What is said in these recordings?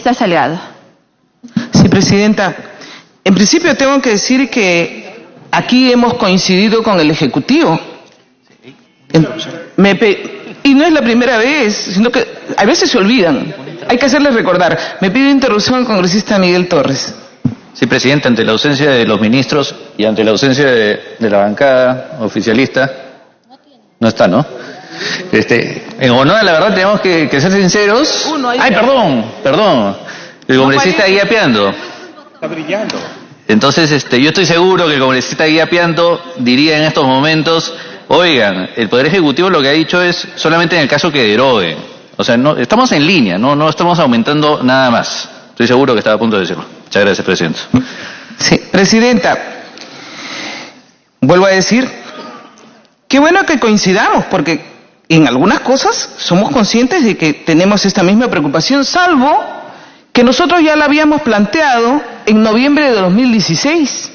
Está Salgado. Sí, Presidenta. En principio tengo que decir que aquí hemos coincidido con el Ejecutivo. Y no es la primera vez, sino que a veces se olvidan. Hay que hacerles recordar. Me pide interrupción al congresista Miguel Torres. Sí, Presidente, ante la ausencia de los ministros y ante la ausencia de la bancada oficialista, no está, ¿no? En honor a la verdad tenemos que ser sinceros. Ay, perdón. El congresista Guía Piando. Está brillando. Entonces, yo estoy seguro que el congresista Guía Piando diría en estos momentos, oigan, el Poder Ejecutivo lo que ha dicho es solamente en el caso que deroguen. O sea, no, estamos en línea, no estamos aumentando nada más. Estoy seguro que estaba a punto de decirlo. Muchas gracias, Presidente. Sí, Presidenta, vuelvo a decir, qué bueno que coincidamos, porque en algunas cosas somos conscientes de que tenemos esta misma preocupación, salvo que nosotros ya la habíamos planteado en noviembre de 2016,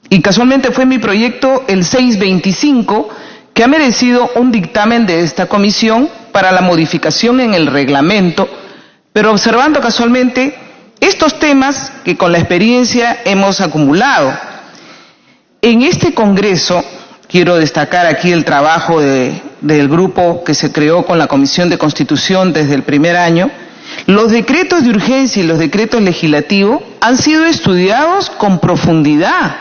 y casualmente fue mi proyecto el 625, que ha merecido un dictamen de esta comisión para la modificación en el reglamento, pero observando casualmente estos temas que con la experiencia hemos acumulado. En este Congreso, quiero destacar aquí el trabajo del grupo que se creó con la Comisión de Constitución desde el primer año. Los decretos de urgencia y los decretos legislativos han sido estudiados con profundidad.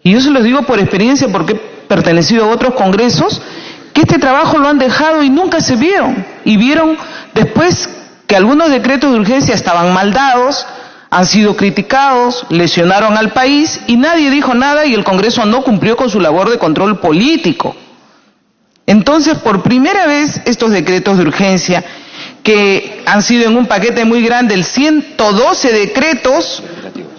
Y yo se los digo por experiencia porque he pertenecido a otros congresos que este trabajo lo han dejado y nunca se vieron. Y vieron después que algunos decretos de urgencia estaban mal dados, han sido criticados, lesionaron al país y nadie dijo nada y el Congreso no cumplió con su labor de control político. Entonces, por primera vez, estos decretos de urgencia, que han sido en un paquete muy grande, el 112 decretos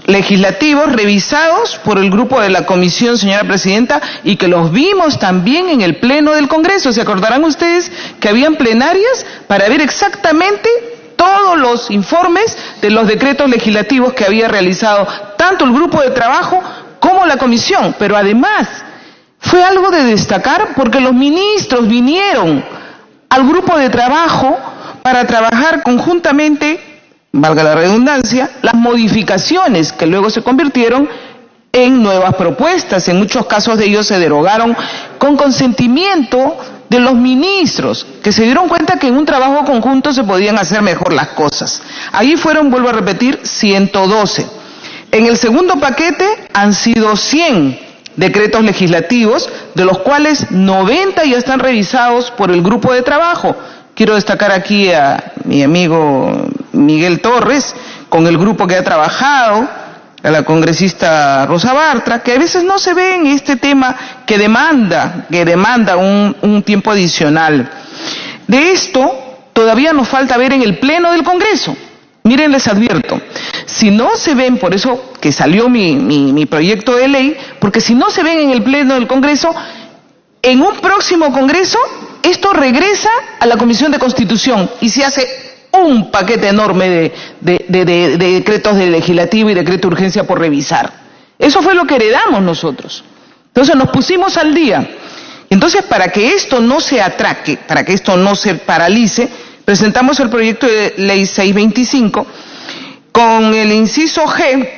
legislativos revisados por el grupo de la comisión, señora Presidenta, y que los vimos también en el Pleno del Congreso. ¿Se acordarán ustedes que habían plenarias para ver exactamente todos los informes de los decretos legislativos que había realizado tanto el grupo de trabajo como la comisión? Pero además fue algo de destacar porque los ministros vinieron al grupo de trabajo para trabajar conjuntamente, valga la redundancia, las modificaciones que luego se convirtieron en nuevas propuestas. En muchos casos de ellos se derogaron con consentimiento de los ministros, que se dieron cuenta que en un trabajo conjunto se podían hacer mejor las cosas. Ahí fueron, vuelvo a repetir, 112. En el segundo paquete han sido 100 decretos legislativos, de los cuales 90 ya están revisados por el grupo de trabajo. Quiero destacar aquí a mi amigo Miguel Torres, con el grupo que ha trabajado, a la congresista Rosa Bartra, que a veces no se ve en este tema que demanda un tiempo adicional. De esto todavía nos falta ver en el Pleno del Congreso. Miren, les advierto, si no se ven, por eso que salió mi proyecto de ley, porque si no se ven en el Pleno del Congreso, en un próximo Congreso, esto regresa a la Comisión de Constitución y se hace un paquete enorme de decretos de legislativo y decreto de urgencia por revisar. Eso fue lo que heredamos nosotros. Entonces nos pusimos al día. Entonces, para que esto no se atraque, para que esto no se paralice, presentamos el proyecto de ley 625 con el inciso G,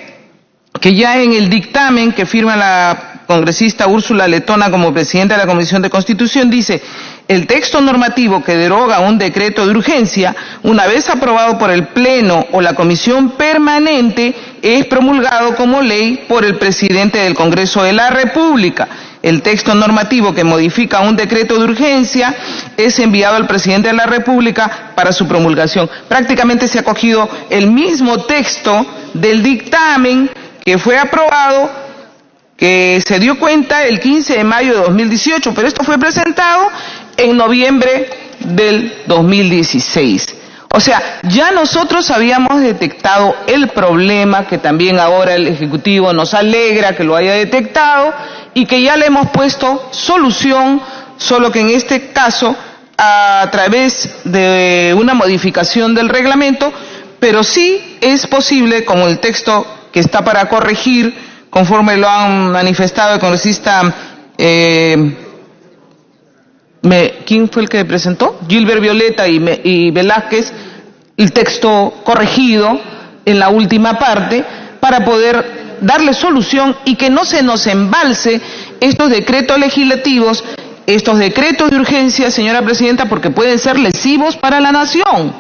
que ya en el dictamen que firma la congresista Úrsula Letona como presidenta de la Comisión de Constitución dice: el texto normativo que deroga un decreto de urgencia, una vez aprobado por el Pleno o la Comisión Permanente, es promulgado como ley por el presidente del Congreso de la República. El texto normativo que modifica un decreto de urgencia es enviado al presidente de la República para su promulgación. Prácticamente se ha cogido el mismo texto del dictamen que fue aprobado, que se dio cuenta el 15 de mayo de 2018, pero esto fue presentado en noviembre del 2016. O sea, ya nosotros habíamos detectado el problema, que también ahora el Ejecutivo nos alegra que lo haya detectado y que ya le hemos puesto solución, solo que en este caso a través de una modificación del reglamento, pero sí es posible, como el texto que está para corregir, conforme lo han manifestado el congresista, ¿quién fue el que presentó? Gilbert Violeta y Velázquez, el texto corregido en la última parte para poder darle solución y que no se nos embalse estos decretos legislativos, estos decretos de urgencia, señora presidenta, porque pueden ser lesivos para la nación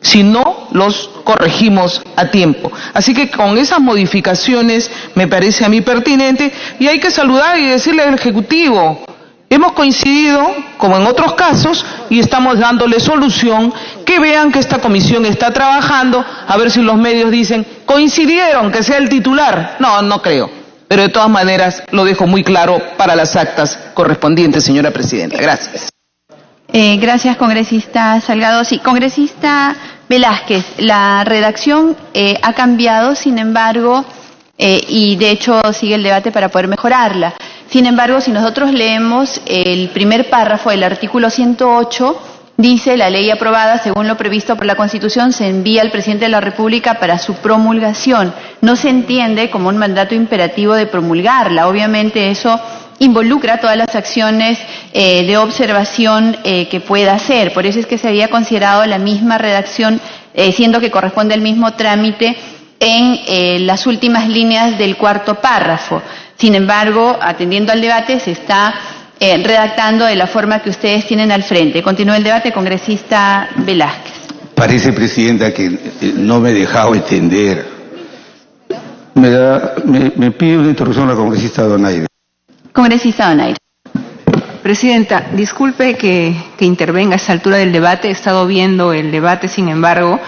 si no los corregimos a tiempo. Así que con esas modificaciones me parece a mí pertinente y hay que saludar y decirle al Ejecutivo, hemos coincidido, como en otros casos, y estamos dándole solución, que vean que esta comisión está trabajando, a ver si los medios dicen, coincidieron, que sea el titular. No, no creo. Pero de todas maneras lo dejo muy claro para las actas correspondientes, señora presidenta. Gracias. Gracias, congresista Salgado. Sí, congresista Velázquez, la redacción ha cambiado, sin embargo, y de hecho sigue el debate para poder mejorarla. Sin embargo, si nosotros leemos el primer párrafo del artículo 108, dice, la ley aprobada según lo previsto por la Constitución se envía al presidente de la República para su promulgación. No se entiende como un mandato imperativo de promulgarla. Obviamente eso involucra todas las acciones de observación que pueda hacer. Por eso es que se había considerado la misma redacción, siendo que corresponde al mismo trámite en las últimas líneas del cuarto párrafo. Sin embargo, atendiendo al debate, se está redactando de la forma que ustedes tienen al frente. Continúa el debate, congresista Velázquez. Parece, presidenta, que no me he dejado entender. Me pide una interrupción la congresista Donaire. Congresista Donaire. Presidenta, disculpe que intervenga a esta altura del debate. He estado viendo el debate, sin embargo,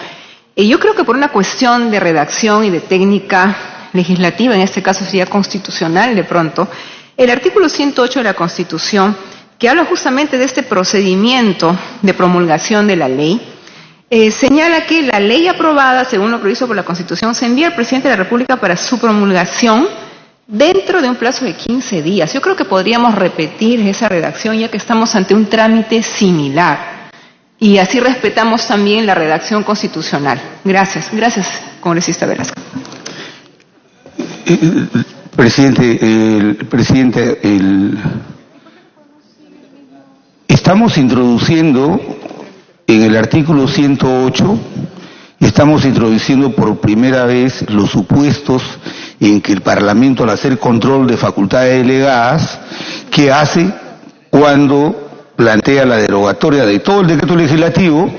yo creo que por una cuestión de redacción y de técnica legislativa, en este caso sería constitucional de pronto, el artículo 108 de la Constitución, que habla justamente de este procedimiento de promulgación de la ley, señala que la ley aprobada, según lo previsto por la Constitución, se envía al presidente de la República para su promulgación dentro de un plazo de 15 días. Yo creo que podríamos repetir esa redacción ya que estamos ante un trámite similar y así respetamos también la redacción constitucional. Gracias. Gracias, congresista Velázquez. Presidente, estamos introduciendo en el artículo 108, estamos introduciendo por primera vez los supuestos en que el Parlamento, al hacer control de facultades delegadas, ¿qué hace cuando plantea la derogatoria de todo el decreto legislativo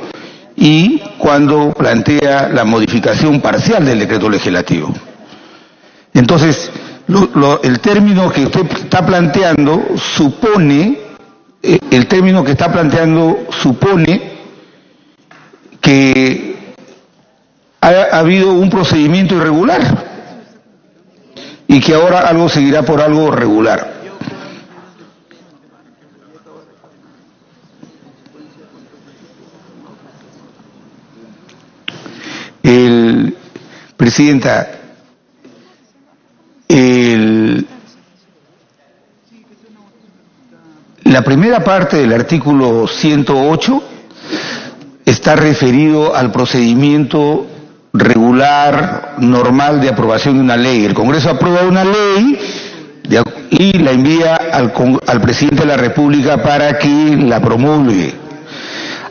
y cuando plantea la modificación parcial del decreto legislativo? Entonces, el término que usted está planteando supone, que ha habido un procedimiento irregular y que ahora algo seguirá por algo regular. Presidenta, la primera parte del artículo 108 está referido al procedimiento regular, normal de aprobación de una ley. El Congreso aprueba una ley y la envía al presidente de la República para que la promulgue.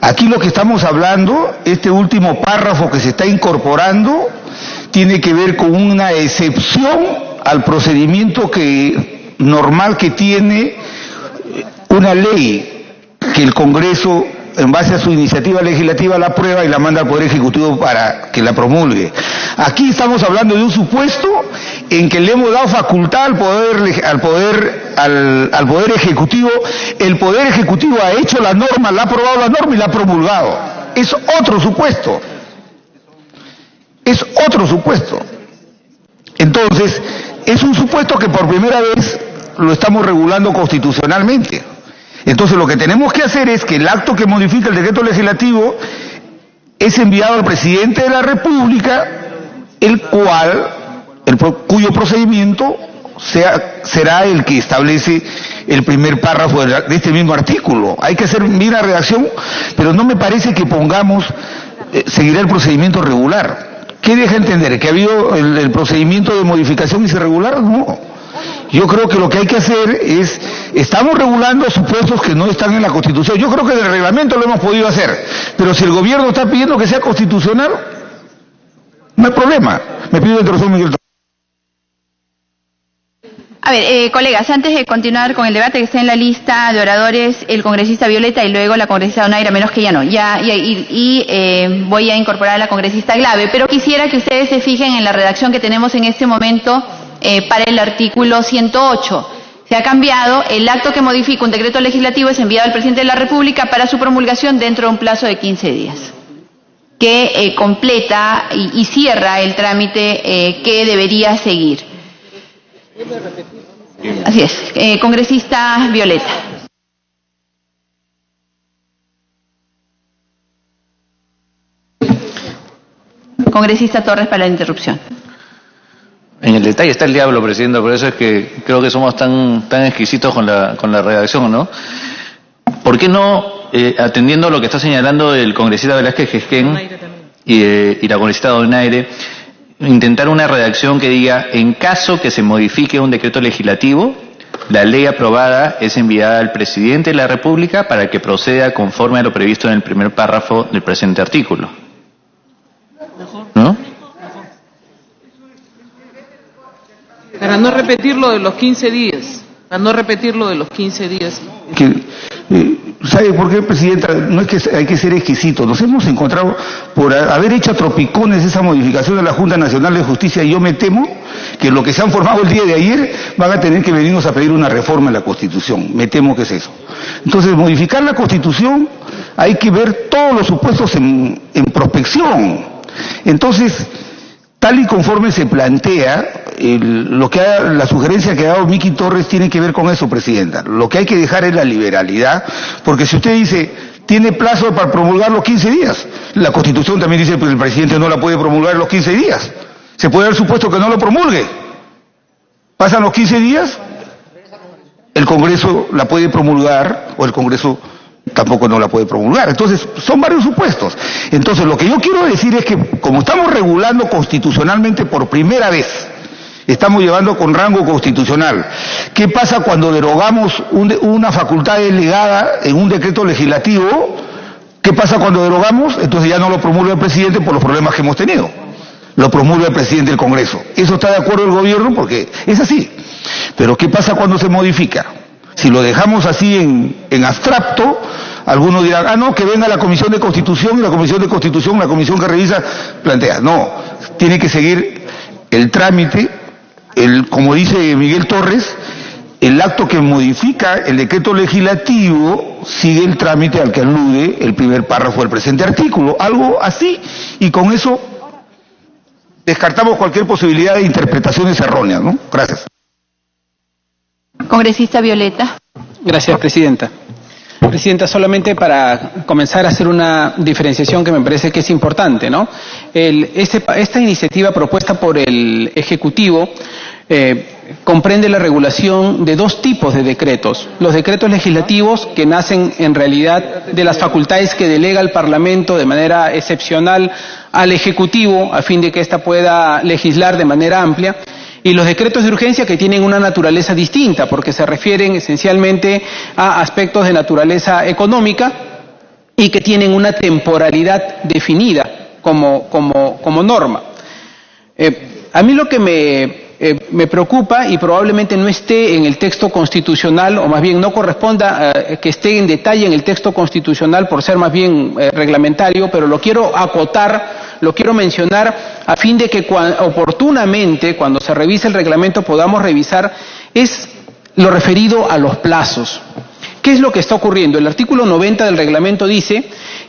Aquí lo que estamos hablando, este último párrafo que se está incorporando, tiene que ver con una excepción al procedimiento normal que tiene una ley que el Congreso, en base a su iniciativa legislativa, la aprueba y la manda al Poder Ejecutivo para que la promulgue. Aquí estamos hablando de un supuesto en que le hemos dado facultad al Poder Ejecutivo. El Poder Ejecutivo ha hecho la norma, la ha aprobado la norma y la ha promulgado. Es otro supuesto. Es otro supuesto. Entonces, es un supuesto que por primera vez lo estamos regulando constitucionalmente. Entonces lo que tenemos que hacer es que el acto que modifica el decreto legislativo es enviado al presidente de la República, cuyo procedimiento será el que establece el primer párrafo de este mismo artículo. Hay que hacer bien la redacción, pero no me parece que pongamos seguirá el procedimiento regular. ¿Qué deja entender? ¿Que ha habido el procedimiento de modificación irregular? No. Yo creo que lo que hay que hacer es, estamos regulando supuestos que no están en la Constitución. Yo creo que en el reglamento lo hemos podido hacer, pero si el gobierno está pidiendo que sea constitucional, No hay problema. Me pido interrupción, Miguel Torres. A ver, colegas, antes de continuar con el debate que está en la lista de oradores, el congresista Violeta y luego la congresista Donaira, menos que ya no, voy a incorporar a la congresista Glave, pero quisiera que ustedes se fijen en la redacción que tenemos en este momento para el artículo 108. Se ha cambiado: el acto que modifica un decreto legislativo es enviado al presidente de la República para su promulgación dentro de un plazo de 15 días, que completa y cierra el trámite que debería seguir. Así es. Congresista Violeta. Congresista Torres, para la interrupción. En el detalle está el diablo, Presidenta, por eso es que creo que somos tan exquisitos con la redacción, ¿no? ¿Por qué no, atendiendo a lo que está señalando el congresista Velázquez Gesquén y la congresista Donaire, intentar una redacción que diga: en caso que se modifique un decreto legislativo, la ley aprobada es enviada al presidente de la República para que proceda conforme a lo previsto en el primer párrafo del presente artículo? ¿No? Para no repetir lo de los 15 días. Para no repetir lo de los 15 días. ¿Sabe por qué, Presidenta? No es que hay que ser exquisito. Nos hemos encontrado por haber hecho a tropicones esa modificación de la Junta Nacional de Justicia, y yo me temo que lo que se han formado el día de ayer van a tener que venirnos a pedir una reforma en la Constitución. Me temo que es eso. Entonces, modificar la Constitución, hay que ver todos los supuestos en prospección. Entonces, tal y conforme se plantea, la sugerencia que ha dado Miki Torres tiene que ver con eso, Presidenta. Lo que hay que dejar es la liberalidad, porque si usted dice, tiene plazo para promulgar los 15 días, la Constitución también dice que el presidente no la puede promulgar en los 15 días. Se puede dar supuesto que no lo promulgue. Pasan los 15 días, el Congreso la puede promulgar, o el Congreso tampoco no la puede promulgar. Entonces, son varios supuestos. Entonces, lo que yo quiero decir es que, como estamos regulando constitucionalmente por primera vez, estamos llevando con rango constitucional, ¿qué pasa cuando derogamos una facultad delegada en un decreto legislativo? ¿Qué pasa cuando derogamos? Entonces ya no lo promulga el presidente por los problemas que hemos tenido. Lo promulga el presidente del Congreso. ¿Eso está de acuerdo el gobierno? Porque es así. Pero ¿qué pasa cuando se modifica? Si lo dejamos así en abstracto, algunos dirán, no, que venga la Comisión de Constitución, y la Comisión de Constitución, la comisión que revisa, plantea. No, tiene que seguir el trámite, como dice Miguel Torres, el acto que modifica el decreto legislativo sigue el trámite al que alude el primer párrafo del presente artículo. Algo así, y con eso descartamos cualquier posibilidad de interpretaciones erróneas, ¿no? Gracias. Congresista Violeta. Gracias, Presidenta. Presidenta, solamente para comenzar a hacer una diferenciación que me parece que es importante, ¿no? Esta iniciativa propuesta por el Ejecutivo comprende la regulación de dos tipos de decretos. Los decretos legislativos, que nacen en realidad de las facultades que delega el Parlamento de manera excepcional al Ejecutivo, a fin de que ésta pueda legislar de manera amplia, y los decretos de urgencia, que tienen una naturaleza distinta, porque se refieren esencialmente a aspectos de naturaleza económica y que tienen una temporalidad definida como norma. A mí lo que me preocupa, y probablemente no esté en el texto constitucional, o más bien no corresponda que esté en detalle en el texto constitucional por ser más bien reglamentario, pero lo quiero acotar, lo quiero mencionar a fin de que oportunamente, cuando se revise el reglamento, podamos revisar, es lo referido a los plazos. ¿Qué es lo que está ocurriendo? El artículo 90 del reglamento dice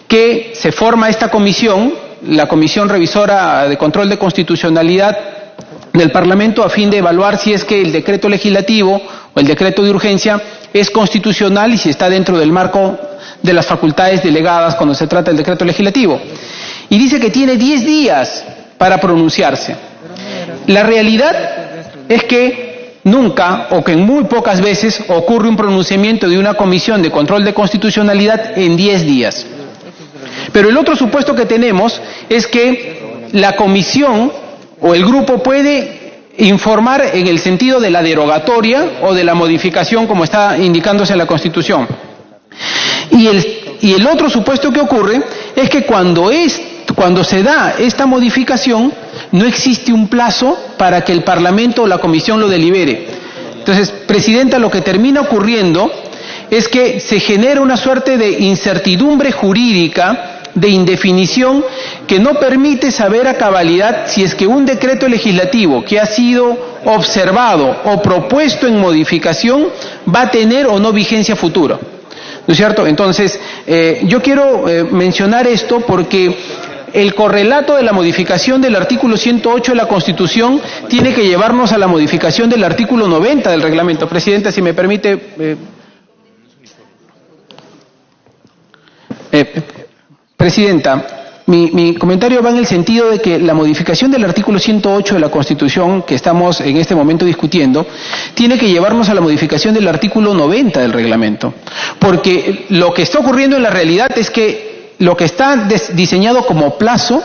que se forma esta comisión, la Comisión Revisora de Control de Constitucionalidad del Parlamento, a fin de evaluar si es que el decreto legislativo o el decreto de urgencia es constitucional y si está dentro del marco de las facultades delegadas cuando se trata del decreto legislativo. Y dice que tiene 10 días para pronunciarse. La realidad es que nunca, o que en muy pocas veces, ocurre un pronunciamiento de una comisión de control de constitucionalidad en 10 días. Pero el otro supuesto que tenemos es que la comisión o el grupo puede informar en el sentido de la derogatoria o de la modificación, como está indicándose en la Constitución. Y el otro supuesto que ocurre es que cuando se da esta modificación, no existe un plazo para que el Parlamento o la Comisión lo delibere. Entonces, Presidenta, lo que termina ocurriendo es que se genera una suerte de incertidumbre jurídica, de indefinición, que no permite saber a cabalidad si es que un decreto legislativo que ha sido observado o propuesto en modificación va a tener o no vigencia futura. ¿No es cierto? Entonces, yo quiero mencionar esto porque el correlato de la modificación del artículo 108 de la Constitución tiene que llevarnos a la modificación del artículo 90 del reglamento. Presidenta, si me permite... Presidenta, mi comentario va en el sentido de que la modificación del artículo 108 de la Constitución que estamos en este momento discutiendo tiene que llevarnos a la modificación del artículo 90 del reglamento, porque lo que está ocurriendo en la realidad es que lo que está diseñado como plazo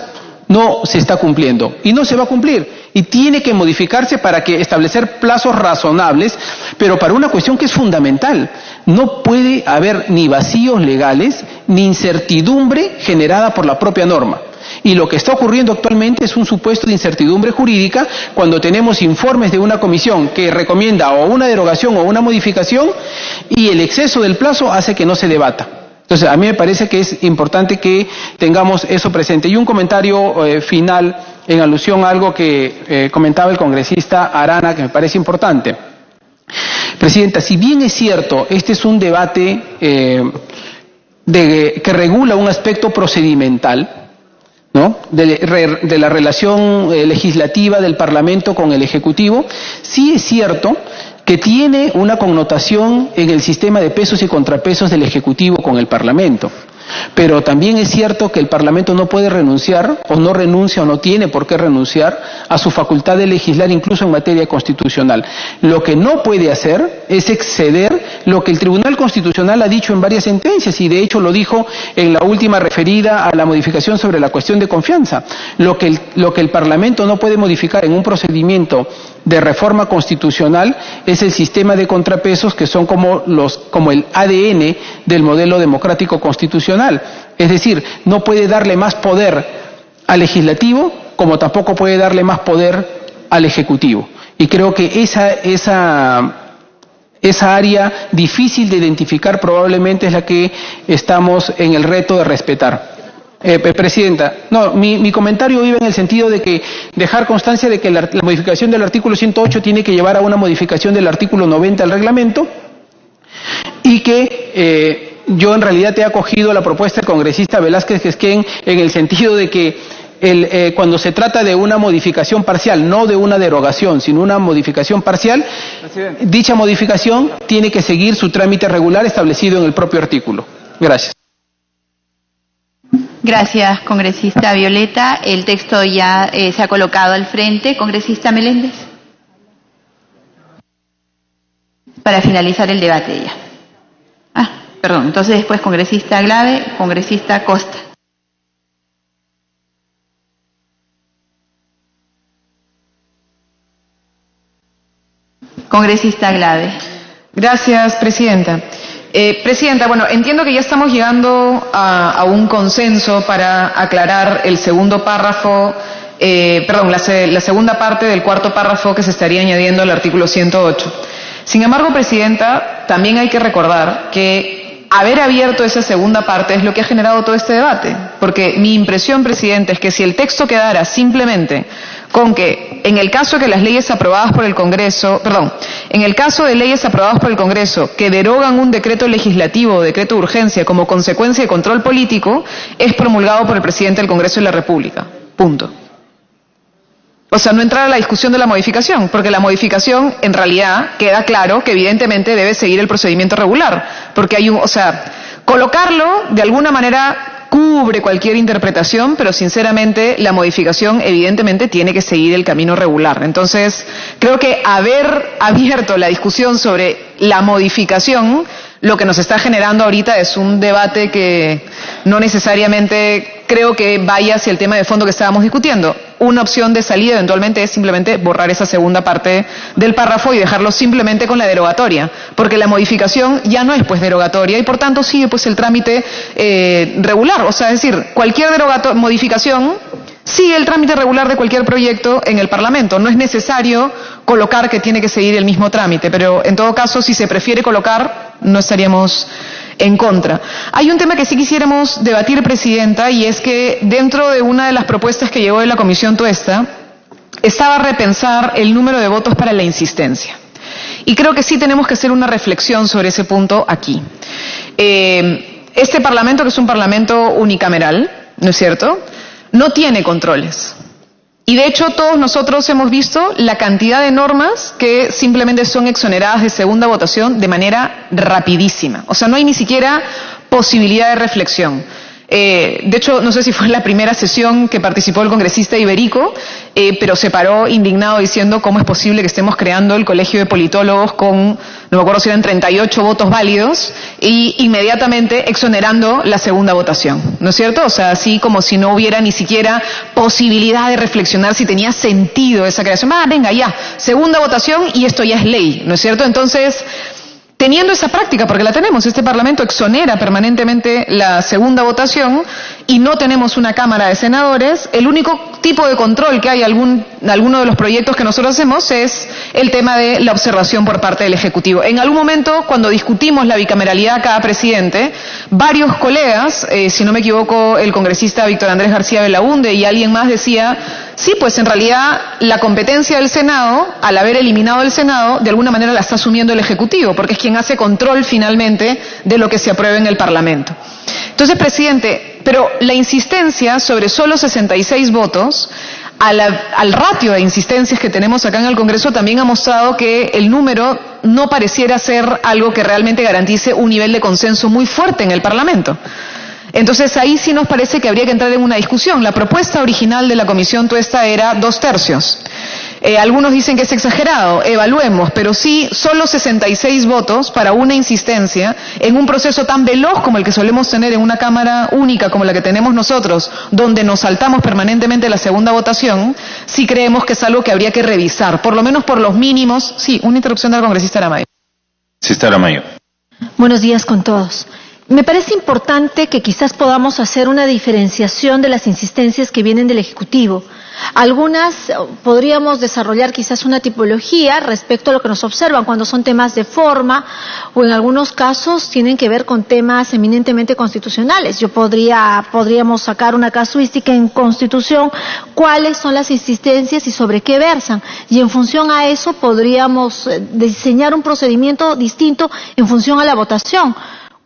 no se está cumpliendo y no se va a cumplir y tiene que modificarse para que establecer plazos razonables, pero para una cuestión que es fundamental. No puede haber ni vacíos legales ni incertidumbre generada por la propia norma. Y lo que está ocurriendo actualmente es un supuesto de incertidumbre jurídica cuando tenemos informes de una comisión que recomienda o una derogación o una modificación y el exceso del plazo hace que no se debata. Entonces, a mí me parece que es importante que tengamos eso presente. Y un comentario final en alusión a algo que comentaba el congresista Arana, que me parece importante. Presidenta, si bien es cierto, este es un debate que regula un aspecto procedimental, ¿no?, de la relación legislativa del Parlamento con el Ejecutivo, sí es cierto que tiene una connotación en el sistema de pesos y contrapesos del Ejecutivo con el Parlamento. Pero también es cierto que el Parlamento no puede renunciar, o no renuncia, o no tiene por qué renunciar a su facultad de legislar incluso en materia constitucional. Lo que no puede hacer es exceder lo que el Tribunal Constitucional ha dicho en varias sentencias, y de hecho lo dijo en la última referida a la modificación sobre la cuestión de confianza. Lo que el Parlamento no puede modificar en un procedimiento de reforma constitucional es el sistema de contrapesos, que son como el ADN del modelo democrático constitucional. Es decir, no puede darle más poder al legislativo como tampoco puede darle más poder al ejecutivo. Y creo que esa área difícil de identificar probablemente es la que estamos en el reto de respetar. Presidenta, no, mi comentario iba en el sentido de que dejar constancia de que la modificación del artículo 108 tiene que llevar a una modificación del artículo 90 del reglamento, y que yo en realidad he acogido la propuesta del congresista Velázquez Quesquén en el sentido de que cuando se trata de una modificación parcial, no de una derogación, sino una modificación parcial, dicha modificación tiene que seguir su trámite regular establecido en el propio artículo. Gracias. Gracias, congresista Violeta. El texto ya se ha colocado al frente. Congresista Meléndez. Para finalizar el debate ya. Perdón, entonces después congresista Glave, congresista Costa. Congresista Glave. Gracias, Presidenta. Presidenta, bueno, entiendo que ya estamos llegando a un consenso para aclarar el segundo párrafo, la segunda parte del cuarto párrafo que se estaría añadiendo al artículo 108. Sin embargo, Presidenta, también hay que recordar que haber abierto esa segunda parte es lo que ha generado todo este debate, porque mi impresión, Presidente, es que si el texto quedara simplemente con que en el caso que las leyes aprobadas por el Congreso, en el caso de leyes aprobadas por el Congreso que derogan un decreto legislativo o decreto de urgencia como consecuencia de control político, es promulgado por el Presidente del Congreso de la República. Punto. O sea, no entrar a la discusión de la modificación, porque la modificación en realidad queda claro que evidentemente debe seguir el procedimiento regular, porque colocarlo de alguna manera cubre cualquier interpretación, pero sinceramente la modificación evidentemente tiene que seguir el camino regular. Entonces, creo que haber abierto la discusión sobre la modificación, lo que nos está generando ahorita es un debate que no necesariamente creo que vaya hacia el tema de fondo que estábamos discutiendo. Una opción de salida eventualmente es simplemente borrar esa segunda parte del párrafo y dejarlo simplemente con la derogatoria, porque la modificación ya no es pues derogatoria y por tanto sigue pues el trámite regular. O sea, es decir, cualquier modificación sigue el trámite regular de cualquier proyecto en el Parlamento. No es necesario colocar que tiene que seguir el mismo trámite, pero en todo caso, si se prefiere colocar, no estaríamos en contra. Hay un tema que sí quisiéramos debatir, Presidenta, y es que dentro de una de las propuestas que llegó de la Comisión Tuesta, estaba repensar el número de votos para la insistencia. Y creo que sí tenemos que hacer una reflexión sobre ese punto aquí. Este Parlamento, que es un Parlamento unicameral, ¿no es cierto?, no tiene controles. Y de hecho todos nosotros hemos visto la cantidad de normas que simplemente son exoneradas de segunda votación de manera rapidísima. O sea, no hay ni siquiera posibilidad de reflexión. De hecho, no sé si fue en la primera sesión que participó el congresista Iberico, pero se paró indignado diciendo cómo es posible que estemos creando el colegio de politólogos con, no me acuerdo si eran 38 votos válidos, y inmediatamente exonerando la segunda votación, ¿no es cierto? O sea, así como si no hubiera ni siquiera posibilidad de reflexionar si tenía sentido esa creación. Venga, ya, segunda votación y esto ya es ley, ¿no es cierto? Entonces, teniendo esa práctica, porque la tenemos, este Parlamento exonera permanentemente la segunda votación y no tenemos una Cámara de Senadores, el único tipo de control que hay alguno de los proyectos que nosotros hacemos es el tema de la observación por parte del Ejecutivo. En algún momento, cuando discutimos la bicameralidad cada presidente, varios colegas, si no me equivoco, el congresista Víctor Andrés García Belaunde y alguien más decía, sí, pues en realidad la competencia del Senado, al haber eliminado el Senado, de alguna manera la está asumiendo el Ejecutivo, porque es quien hace control finalmente de lo que se apruebe en el Parlamento. Entonces, presidente, pero la insistencia sobre solo 66 votos, al ratio de insistencias que tenemos acá en el Congreso, también ha mostrado que el número no pareciera ser algo que realmente garantice un nivel de consenso muy fuerte en el Parlamento. Entonces ahí sí nos parece que habría que entrar en una discusión. La propuesta original de la Comisión Tuesta era 2/3. Algunos dicen que es exagerado, evaluemos, pero sí solo 66 votos para una insistencia en un proceso tan veloz como el que solemos tener en una Cámara única como la que tenemos nosotros, donde nos saltamos permanentemente la segunda votación, sí creemos que es algo que habría que revisar, por lo menos por los mínimos. Sí, una interrupción del congresista Aramayo. Congresista Aramayo. Buenos días con todos. Me parece importante que quizás podamos hacer una diferenciación de las insistencias que vienen del Ejecutivo. Algunas podríamos desarrollar quizás una tipología respecto a lo que nos observan cuando son temas de forma o en algunos casos tienen que ver con temas eminentemente constitucionales. Podríamos sacar una casuística en Constitución, cuáles son las insistencias y sobre qué versan. Y en función a eso podríamos diseñar un procedimiento distinto en función a la votación.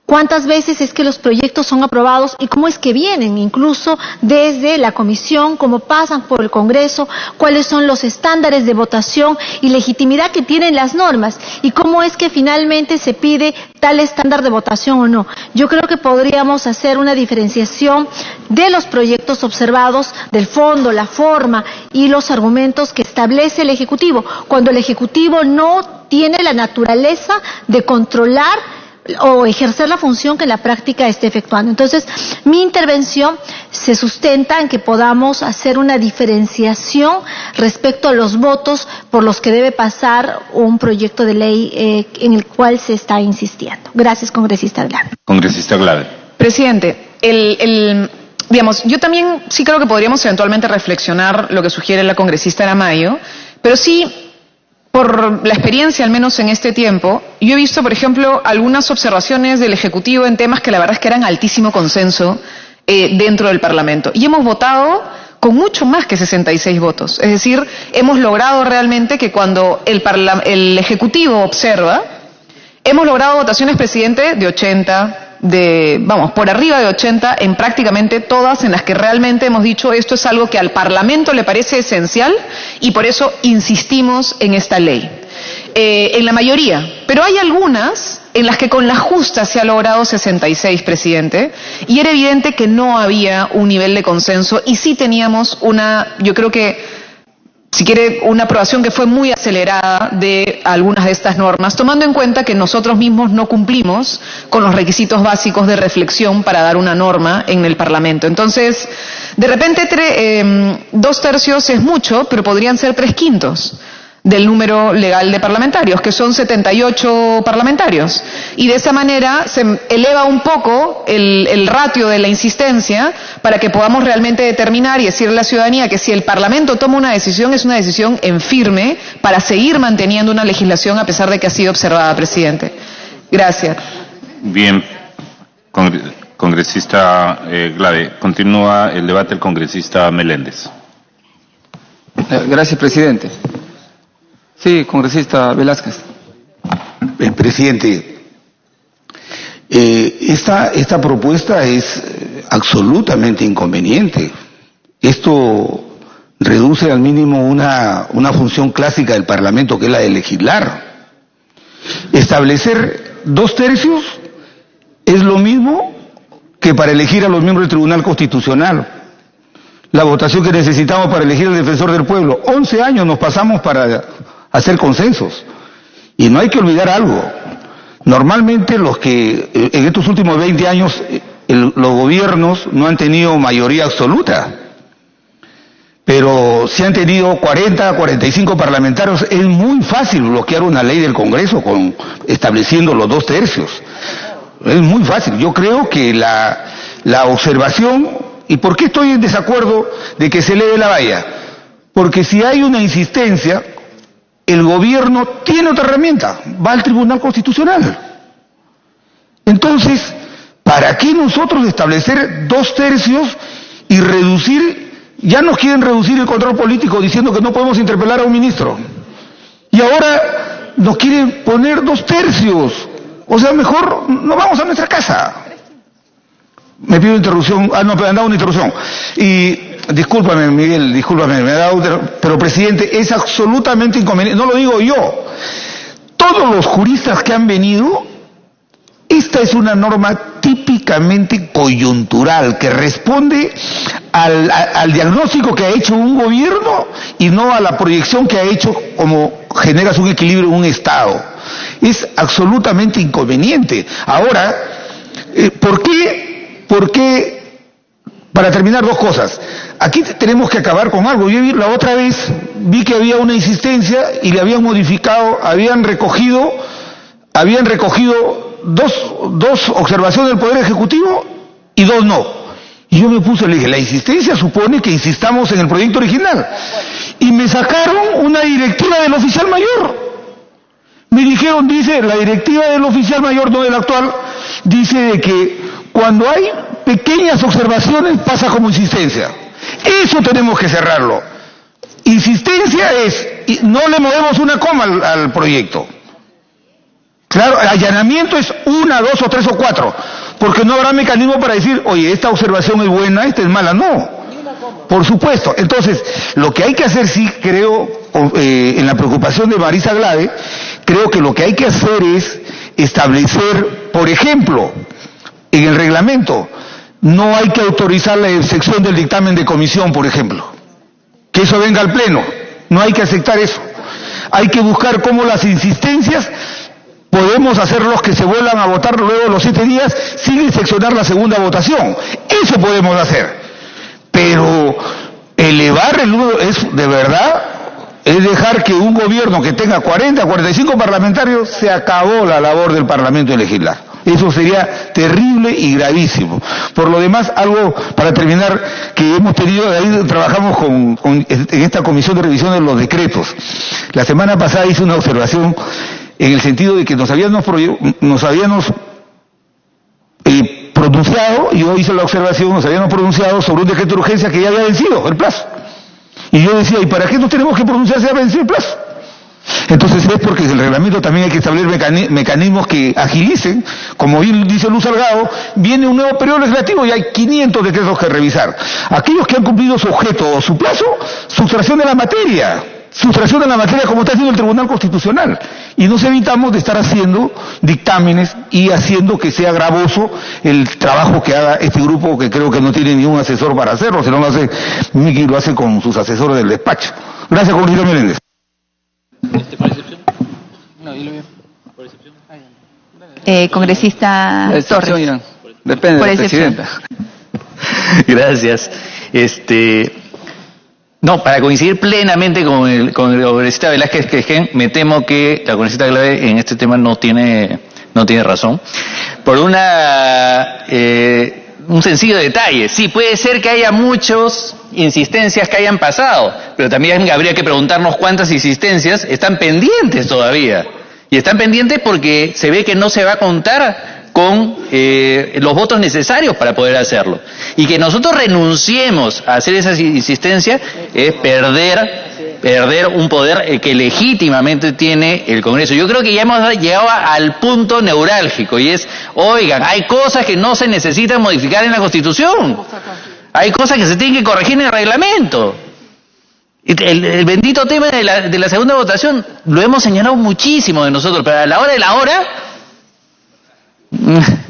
¿Cuántas veces es que los proyectos son aprobados y cómo es que vienen, incluso desde la Comisión, cómo pasan por el Congreso, cuáles son los estándares de votación y legitimidad que tienen las normas y cómo es que finalmente se pide tal estándar de votación o no? Yo creo que podríamos hacer una diferenciación de los proyectos observados, del fondo, la forma y los argumentos que establece el Ejecutivo, cuando el Ejecutivo no tiene la naturaleza de controlar o ejercer la función que en la práctica esté efectuando. Entonces, mi intervención se sustenta en que podamos hacer una diferenciación respecto a los votos por los que debe pasar un proyecto de ley en el cual se está insistiendo. Gracias, congresista Glave. Congresista Glave. Presidente, digamos, yo también sí creo que podríamos eventualmente reflexionar lo que sugiere la congresista Aramayo, pero sí, por la experiencia, al menos en este tiempo, yo he visto, por ejemplo, algunas observaciones del Ejecutivo en temas que la verdad es que eran altísimo consenso dentro del Parlamento. Y hemos votado con mucho más que 66 votos. Es decir, hemos logrado realmente que cuando el Ejecutivo observa, hemos logrado votaciones, presidente, de 80, por arriba de 80 en prácticamente todas, en las que realmente hemos dicho esto es algo que al Parlamento le parece esencial y por eso insistimos en esta ley. En la mayoría, pero hay algunas en las que con la justa se ha logrado 66, presidente, y era evidente que no había un nivel de consenso y sí teníamos yo creo que, si quiere, una aprobación que fue muy acelerada de algunas de estas normas, tomando en cuenta que nosotros mismos no cumplimos con los requisitos básicos de reflexión para dar una norma en el Parlamento. Entonces, de repente 2/3 es mucho, pero podrían ser 3/5. del número legal de parlamentarios, que son 78 parlamentarios. Y de esa manera se eleva un poco el ratio de la insistencia para que podamos realmente determinar y decirle a la ciudadanía que si el Parlamento toma una decisión, es una decisión en firme para seguir manteniendo una legislación a pesar de que ha sido observada, presidente. Gracias. Bien, congresista Glade. Continúa el debate el congresista Meléndez. Gracias, presidente. Sí, congresista Velázquez. Presidente, esta propuesta es absolutamente inconveniente. Esto reduce al mínimo una función clásica del Parlamento, que es la de legislar. Establecer 2/3 es lo mismo que para elegir a los miembros del Tribunal Constitucional. La votación que necesitamos para elegir al defensor del pueblo. 11 años nos pasamos para hacer consensos. Y no hay que olvidar algo. Normalmente en estos últimos 20 años los gobiernos no han tenido mayoría absoluta. Pero si han tenido 40, 45 parlamentarios, es muy fácil bloquear una ley del Congreso estableciendo los 2/3. Es muy fácil. Yo creo que la observación, ¿y por qué estoy en desacuerdo de que se eleve la valla? Porque si hay una insistencia, el gobierno tiene otra herramienta, va al Tribunal Constitucional. Entonces, ¿para qué nosotros establecer 2/3 y reducir? Ya nos quieren reducir el control político diciendo que no podemos interpelar a un ministro. Y ahora nos quieren poner 2/3. O sea, mejor nos vamos a nuestra casa. Me pido interrupción. No, me han dado una interrupción. Y discúlpame, Miguel, discúlpame, me ha dado, pero presidente, es absolutamente inconveniente. No lo digo yo. Todos los juristas que han venido, esta es una norma típicamente coyuntural que responde al diagnóstico que ha hecho un gobierno y no a la proyección que ha hecho como generas un equilibrio en un Estado. Es absolutamente inconveniente. Ahora, ¿por qué? Para terminar, 2 cosas. Aquí tenemos que acabar con algo. Yo la otra vez vi que había una insistencia y le habían modificado, habían recogido dos observaciones del Poder Ejecutivo y 2 no. Y yo me puse, le dije, la insistencia supone que insistamos en el proyecto original. Y me sacaron una directiva del oficial mayor. Me dijeron, dice, la directiva del oficial mayor, no del actual, dice de que cuando hay pequeñas observaciones pasa como insistencia. Eso tenemos que cerrarlo. Insistencia es, no le movemos una coma al proyecto. Claro, allanamiento es 1, 2 o 3 o 4, porque no habrá mecanismo para decir, oye, esta observación es buena, esta es mala, no. Por supuesto. Entonces, lo que hay que hacer, sí creo, en la preocupación de Marisa Glade, creo que lo que hay que hacer es establecer, por ejemplo, en el reglamento, no hay que autorizar la excepción del dictamen de comisión, por ejemplo. Que eso venga al Pleno. No hay que aceptar eso. Hay que buscar cómo las insistencias podemos hacerlos que se vuelvan a votar luego de los 7 días sin seccionar la segunda votación. Eso podemos hacer. Pero elevar el número es de verdad, es dejar que un gobierno que tenga 40, 45 parlamentarios, se acabó la labor del Parlamento de legislar. Eso sería terrible y gravísimo. Por lo demás, algo para terminar, que hemos tenido, ahí trabajamos en esta comisión de revisión de los decretos. La semana pasada hice una observación en el sentido de que nos habíamos pronunciado, y yo hice la observación, nos habíamos pronunciado sobre un decreto de urgencia que ya había vencido el plazo. Y yo decía, ¿y para qué nos tenemos que pronunciar si ha vencido el plazo? Entonces es porque en el reglamento también hay que establecer mecanismos que agilicen. Como bien dice Luz Salgado, viene un nuevo periodo legislativo y hay 500 decretos que revisar. Aquellos que han cumplido su objeto o su plazo, sustracción de la materia como está haciendo el Tribunal Constitucional. Y nos evitamos de estar haciendo dictámenes y haciendo que sea gravoso el trabajo que haga este grupo, que creo que no tiene ningún asesor para hacerlo, sino lo hace Miki, lo hace con sus asesores del despacho. Gracias, congresista Meléndez. ¿Por excepción? No, yo lo veo. ¿Por excepción? Congresista Torres. Irán. Depende Por de la excepción. presidenta. Gracias. No, para coincidir plenamente con el congresista Velázquez Quején, me temo que la congresista Clave en este tema no tiene razón. Por un sencillo detalle. Sí, puede ser que haya muchas insistencias que hayan pasado, pero también habría que preguntarnos cuántas insistencias están pendientes todavía. Y están pendientes porque se ve que no se va a contar con los votos necesarios para poder hacerlo. Y que nosotros renunciemos a hacer esas insistencias es perder un poder que legítimamente tiene el Congreso. Yo creo que ya hemos llegado al punto neurálgico y es, oigan, hay cosas que no se necesitan modificar en la Constitución. Hay cosas que se tienen que corregir en el reglamento. El bendito tema de la segunda votación lo hemos señalado muchísimo de nosotros, pero a la hora de la hora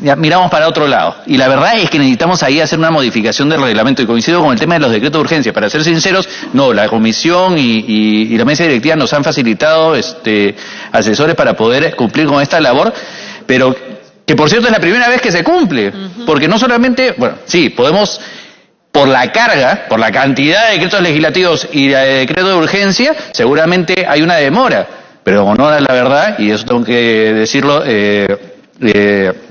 ya miramos para otro lado. Y la verdad es que necesitamos ahí hacer una modificación del reglamento, y coincido con el tema de los decretos de urgencia. Para ser sinceros, no, la comisión y la mesa directiva nos han facilitado asesores para poder cumplir con esta labor, pero que por cierto es la primera vez que se cumple, porque no solamente, bueno, sí, podemos, por la carga, por la cantidad de decretos legislativos y de decretos de urgencia, seguramente hay una demora, pero honor a la verdad, y eso tengo que decirlo,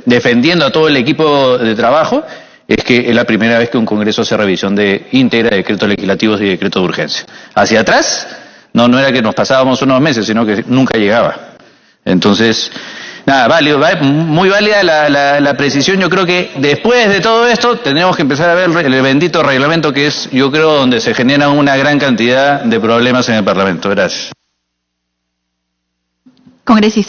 defendiendo a todo el equipo de trabajo, es que es la primera vez que un Congreso hace revisión íntegra de decretos legislativos y decretos de urgencia. Hacia atrás, no era que nos pasábamos unos meses, sino que nunca llegaba. Entonces, nada, muy válida la precisión. Yo creo que después de todo esto tendremos que empezar a ver el bendito reglamento, que es, yo creo, donde se generan una gran cantidad de problemas en el Parlamento. Gracias. Congresista.